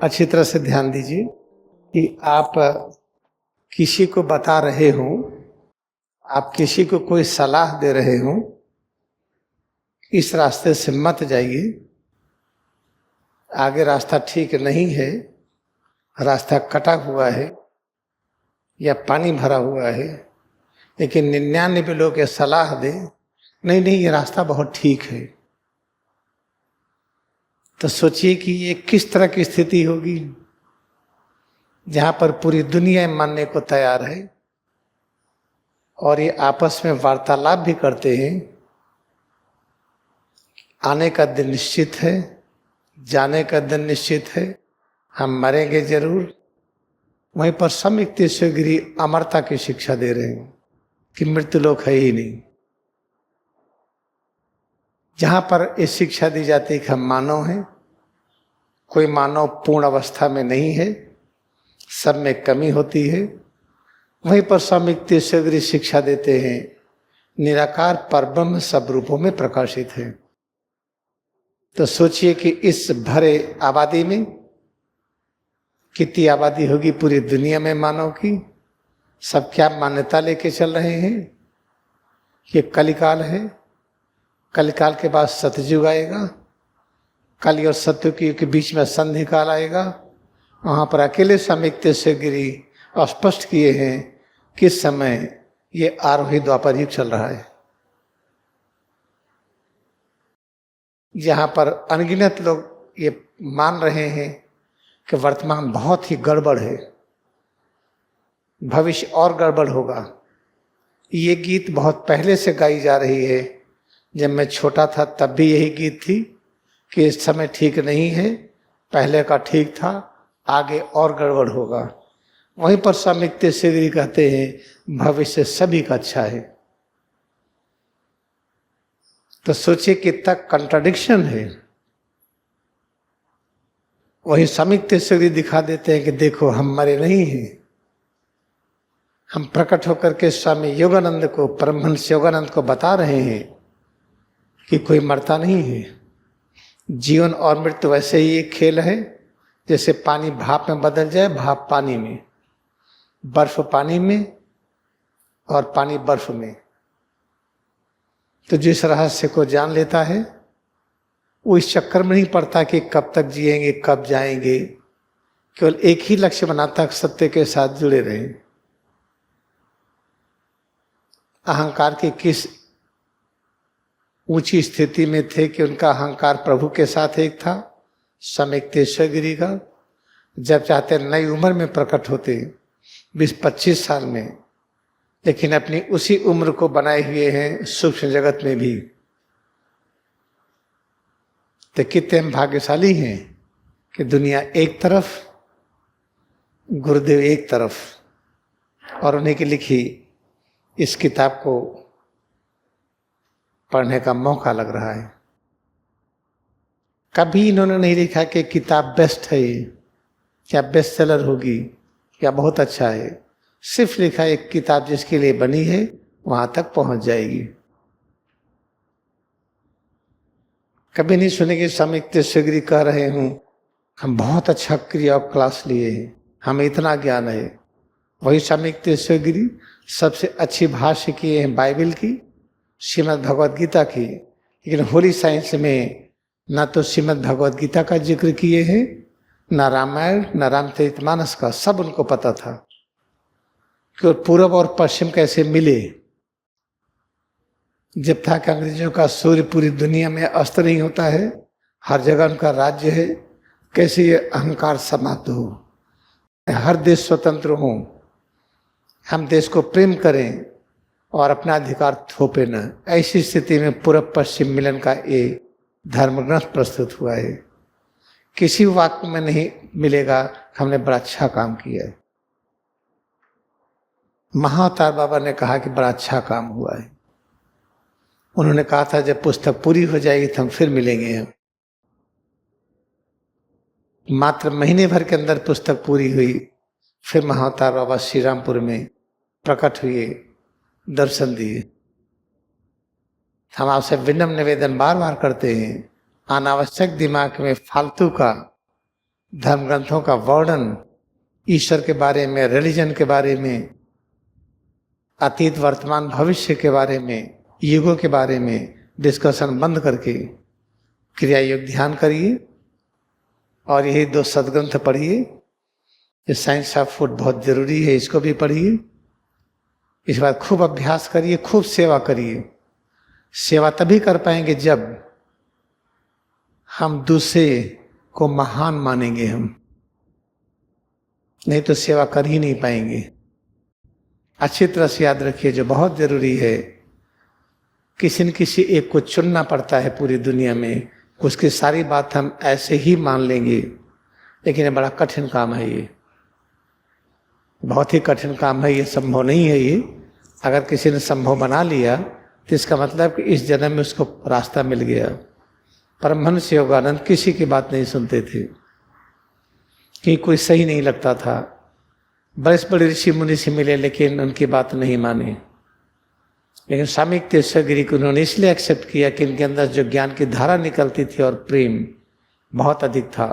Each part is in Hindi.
अच्छी तरह से ध्यान दीजिए कि आप किसी को बता रहे हो, आप किसी को कोई सलाह दे रहे हो, इस रास्ते से मत जाइए, आगे रास्ता ठीक नहीं है, रास्ता कटा हुआ है या पानी भरा हुआ है। लेकिन 99 लोग ये सलाह दे, नहीं नहीं ये रास्ता बहुत ठीक है, तो सोचिए कि ये किस तरह की स्थिति होगी जहां पर पूरी दुनिया मानने को तैयार है और ये आपस में वार्तालाप भी करते हैं। आने का दिन निश्चित है, जाने का दिन निश्चित है, हम मरेंगे जरूर। वहीं पर सम्यक तीर्थगिरी अमरता की शिक्षा दे रहे हैं कि मृत्यु लोक है ही नहीं। जहां पर ये शिक्षा दी जाती है कि हम मानव हैं, कोई मानव पूर्ण अवस्था में नहीं है, सब में कमी होती है। वहीं पर सम्यक तीर्थगिरी शिक्षा देते हैं निराकार परब्रह्म सब रूपों में प्रकाशित है। तो सोचिए कि इस भरे आबादी में कितनी आबादी होगी पूरी दुनिया में मानव की। सब क्या मान्यता लेके चल रहे हैं? ये कलिकाल है, कलिकाल के बाद सतयुग आएगा, कलि और सतयुग के बीच में संधि काल आएगा। वहां पर अकेले सम्यक तीर्थगिरी स्पष्ट किए हैं किस समय ये आरोही द्वापर युग चल रहा है, जहां पर अनगिनत लोग ये मान रहे हैं कि वर्तमान बहुत ही गड़बड़ है, भविष्य और गड़बड़ होगा। ये गीत बहुत पहले से गाई जा रही है। जब मैं छोटा था तब भी यही गीत थी कि इस समय ठीक नहीं है, पहले का ठीक था, आगे और गड़बड़ होगा। वहीं पर सम्यक तीर्थगिरी कहते हैं भविष्य सभी का अच्छा है। तो सोचिए कितना कंट्राडिक्शन है। वही सम्यक तीर्थगिरी दिखा देते हैं कि देखो हम मरे नहीं हैं, हम प्रकट होकर के स्वामी योगानंद को, परमहंस योगानंद को बता रहे हैं कि कोई मरता नहीं है। जीवन और मृत्यु वैसे ही एक खेल है, जैसे पानी भाप में बदल जाए, भाप पानी में, बर्फ पानी में और पानी बर्फ में। तो जिस रहस्य को जान लेता है वो इस चक्कर में नहीं पड़ता कि कब तक जिएंगे, कब जाएंगे। केवल एक ही लक्ष्य बनाता है, सत्य के साथ जुड़े रहें। अहंकार की किस ऊंची स्थिति में थे कि उनका अहंकार प्रभु के साथ एक था, सम्यक तीर्थगिरी का। जब चाहते नई उम्र में प्रकट होते 20-25 साल में, लेकिन अपनी उसी उम्र को बनाए हुए हैं सूक्ष्म जगत में भी। तो कितने हम भाग्यशाली हैं कि दुनिया एक तरफ, गुरुदेव एक तरफ, और उन्हीं की लिखी इस किताब को पढ़ने का मौका लग रहा है। कभी इन्होंने नहीं लिखा कि किताब बेस्ट है, क्या बेस्ट सेलर होगी, क्या बहुत अच्छा है। सिर्फ लिखा एक किताब जिसके लिए बनी है वहां तक पहुंच जाएगी। कभी नहीं सुनेंगे सम्यक तीर्थगिरी कह रहे हूं हम बहुत अच्छा क्रिया क्लास लिए हैं, हमें इतना ज्ञान है। वही सम्यक तीर्थगिरी सबसे अच्छी भाष्य किए हैं बाइबल की, श्रीमद् भगवद गीता की। लेकिन होली साइंस में ना तो श्रीमद् भगवद गीता का जिक्र किए हैं, ना रामायण, ना रामचरितमानस का। सब उनको पता था कि पूर्व और पश्चिम कैसे मिले। जब था कि अंग्रेजों का सूर्य पूरी दुनिया में अस्त नहीं होता है, हर जगह उनका राज्य है, कैसे ये अहंकार समाप्त हो, हर देश स्वतंत्र हो, हम देश को प्रेम करें और अपना अधिकार थोपे न। ऐसी स्थिति में पूर्व पश्चिम मिलन का ये धर्म ग्रंथ प्रस्तुत हुआ है। किसी वाक्य में नहीं मिलेगा हमने बड़ा अच्छा काम किया है। महाअवतार बाबा ने कहा कि बड़ा अच्छा काम हुआ है। उन्होंने कहा था जब पुस्तक पूरी हो जाएगी तो हम फिर मिलेंगे। हम मात्र महीने भर के अंदर पुस्तक पूरी हुई, फिर महाअवतार बाबा श्री रामपुर में प्रकट हुए, दर्शन दिए। हम आपसे विनम्र निवेदन बार बार करते हैं, अनावश्यक दिमाग में फालतू का धर्म ग्रंथों का वर्णन, ईश्वर के बारे में, रिलीजन के बारे में, अतीत वर्तमान भविष्य के बारे में, युगों के बारे में डिस्कशन बंद करके क्रिया योग ध्यान करिए और यही 2 सदग्रंथ पढ़िए। ये साइंस ऑफ फूड बहुत जरूरी है, इसको भी पढ़िए। इस बात खूब अभ्यास करिए, खूब सेवा करिए। सेवा तभी कर पाएंगे जब हम दूसरे को महान मानेंगे, हम नहीं तो सेवा कर ही नहीं पाएंगे। अच्छी तरह से याद रखिए, जो बहुत जरूरी है, किसी न किसी एक को चुनना पड़ता है पूरी दुनिया में। उसकी सारी बात हम ऐसे ही मान लेंगे, लेकिन ये बड़ा कठिन काम है, ये बहुत ही कठिन काम है, ये संभव नहीं है। ये अगर किसी ने संभव बना लिया तो इसका मतलब कि इस जन्म में उसको रास्ता मिल गया। परमहंस योगानंद किसी की बात नहीं सुनते थे कि कोई सही नहीं लगता था। बड़े बड़े ऋषि मुनि से मिले लेकिन उनकी बात नहीं माने। लेकिन स्वामी तीर्थेश्वर गिरी को उन्होंने इसलिए एक्सेप्ट किया कि इनके अंदर जो ज्ञान की धारा निकलती थी और प्रेम बहुत अधिक था।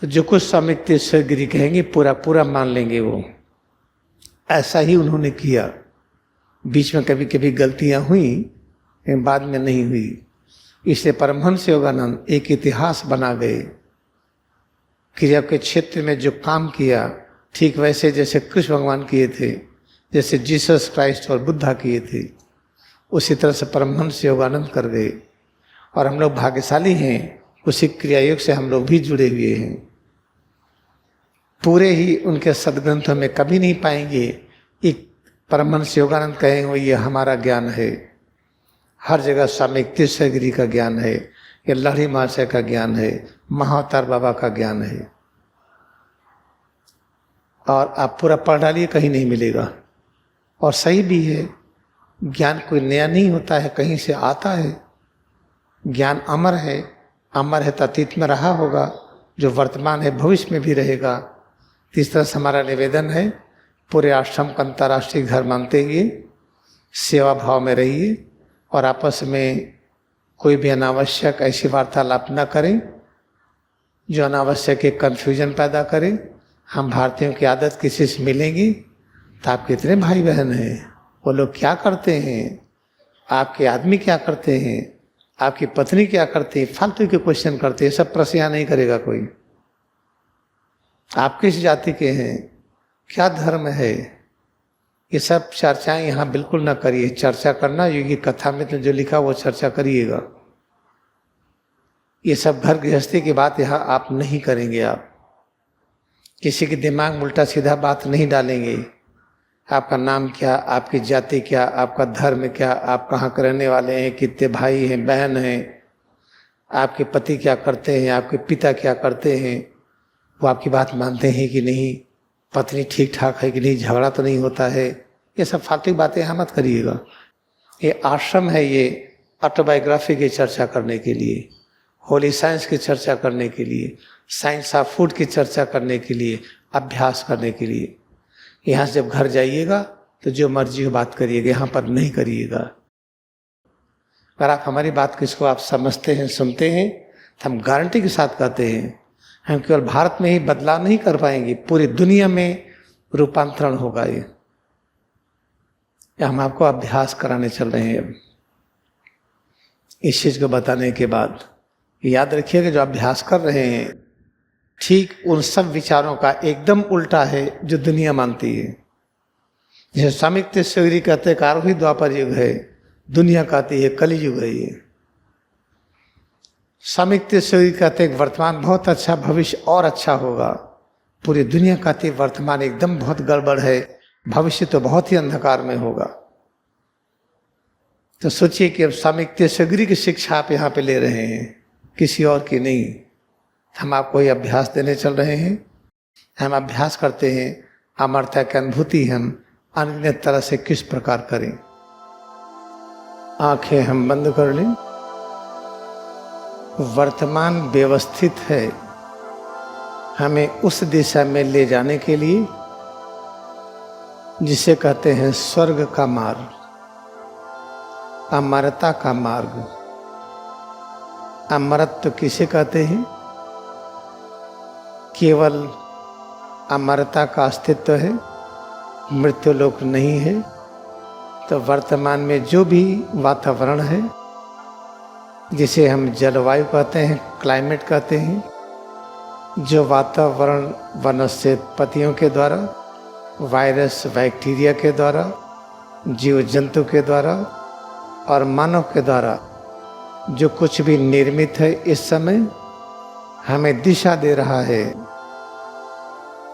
तो जो कुछ स्वामी तीर्थेश्वर गिरी कहेंगे पूरा पूरा मान लेंगे वो। ऐसा ही उन्होंने किया। बीच में कभी कभी गलतियां हुई लेकिन बाद में नहीं हुई। इसलिए परमहंस योगानंद एक इतिहास बना गए। क्रिया के क्षेत्र में जो काम किया ठीक वैसे जैसे कृष्ण भगवान किए थे, जैसे जीसस क्राइस्ट और बुद्धा किए थे, उसी तरह से परमहंस योगानंद कर गए। और हम लोग भाग्यशाली हैं, उसी क्रिया योग से हम लोग भी जुड़े हुए हैं। पूरे ही उनके सदग्रंथों में कभी नहीं पाएंगे एक परमहंस योगानंद कहे हो ये हमारा ज्ञान है। हर जगह स्वामी तीर्थेश्वर गिरी का ज्ञान है, ये लहरी महाशय का ज्ञान है, महाअवतार बाबा का ज्ञान है। और आप पूरा पढ़ डालिए, कहीं नहीं मिलेगा। और सही भी है, ज्ञान कोई नया नहीं होता है, कहीं से आता है। ज्ञान अमर है, अमर है तो अतीत में रहा होगा, जो वर्तमान है भविष्य में भी रहेगा। इस तरह से हमारा निवेदन है, पूरे आश्रम का अंतर्राष्ट्रीय घर मानते हुए सेवा भाव में रहिए और आपस में कोई भी अनावश्यक ऐसी वार्तालाप न करें जो अनावश्यक एक कन्फ्यूजन पैदा करे। हम भारतीयों की आदत किसी से मिलेंगी तो आप कितने भाई बहन हैं, वो लोग क्या करते हैं, आपके आदमी क्या करते हैं, आपकी पत्नी क्या करती है, फालतू के क्वेश्चन करते हैं। सब प्रश्न यहाँ नहीं करेगा कोई। आप किस जाति के हैं, क्या धर्म है, ये सब चर्चाएं यहाँ बिल्कुल ना करिए। चर्चा करना योगी कथा में तो जो लिखा वो चर्चा करिएगा। ये सब घर गृहस्थी की बात यहाँ आप नहीं करेंगे। आप किसी के दिमाग में उल्टा सीधा बात नहीं डालेंगे। आपका नाम क्या, आपकी जाति क्या, आपका धर्म क्या, आप कहाँ के रहने वाले हैं, कितने भाई हैं बहन हैं, आपके पति क्या करते हैं, आपके पिता क्या करते हैं, वो आपकी बात मानते हैं कि नहीं, पत्नी ठीक ठाक है कि नहीं, झगड़ा तो नहीं होता है। ये सब फालतू बातें यहाँ मत करिएगा। ये आश्रम है, ये ऑटोबायोग्राफी की चर्चा करने के लिए, होली साइंस की चर्चा करने के लिए, साइंस ऑफ फूड की चर्चा करने के लिए, अभ्यास करने के लिए। यहाँ से जब घर जाइएगा तो जो मर्जी हो बात करिएगा, यहाँ पर नहीं करिएगा। अगर आप हमारी बात किसको आप समझते हैं, सुनते हैं, तो हम गारंटी के साथ कहते हैं हम केवल भारत में ही बदलाव नहीं कर पाएंगे, पूरी दुनिया में रूपांतरण होगा। ये हम आपको अभ्यास कराने चल रहे हैं। अब इस चीज को बताने के बाद याद रखिएगा, जो अभ्यास कर रहे हैं ठीक उन सब विचारों का एकदम उल्टा है जो दुनिया मानती है। जैसे स्वामी तीर्थेश्वर गिरी कहते कारही द्वापर युग है, दुनिया कहती है कलयुग है। ये स्वामी तीर्थेश्वर गिरी कहते वर्तमान बहुत अच्छा, भविष्य और अच्छा होगा। पूरी दुनिया कहती वर्तमान एकदम बहुत गड़बड़ है, भविष्य तो बहुत ही अंधकार में होगा। तो सोचिए कि अब स्वामी तीर्थेश्वर गिरी की शिक्षा आप यहाँ पे ले रहे हैं, किसी और की नहीं। हम आपको ये अभ्यास देने चल रहे हैं। हम अभ्यास करते हैं अमरता की अनुभूति हम अन्य तरह से किस प्रकार करें। आंखें हम बंद कर लें। वर्तमान व्यवस्थित है हमें उस दिशा में ले जाने के लिए जिसे कहते हैं स्वर्ग का मार्ग, अमरता का मार्ग। अमरत्व किसे कहते हैं? केवल अमरता का अस्तित्व है, मृत्यु लोक नहीं है, तो वर्तमान में जो भी वातावरण है, जिसे हम जलवायु कहते हैं, क्लाइमेट कहते हैं, जो वातावरण वनस्पतियों के द्वारा, वायरस बैक्टीरिया के द्वारा, जीव जंतु के द्वारा और मानव के द्वारा जो कुछ भी निर्मित है, इस समय हमें दिशा दे रहा है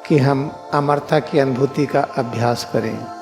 कि हम अमरता की अनुभूति का अभ्यास करें।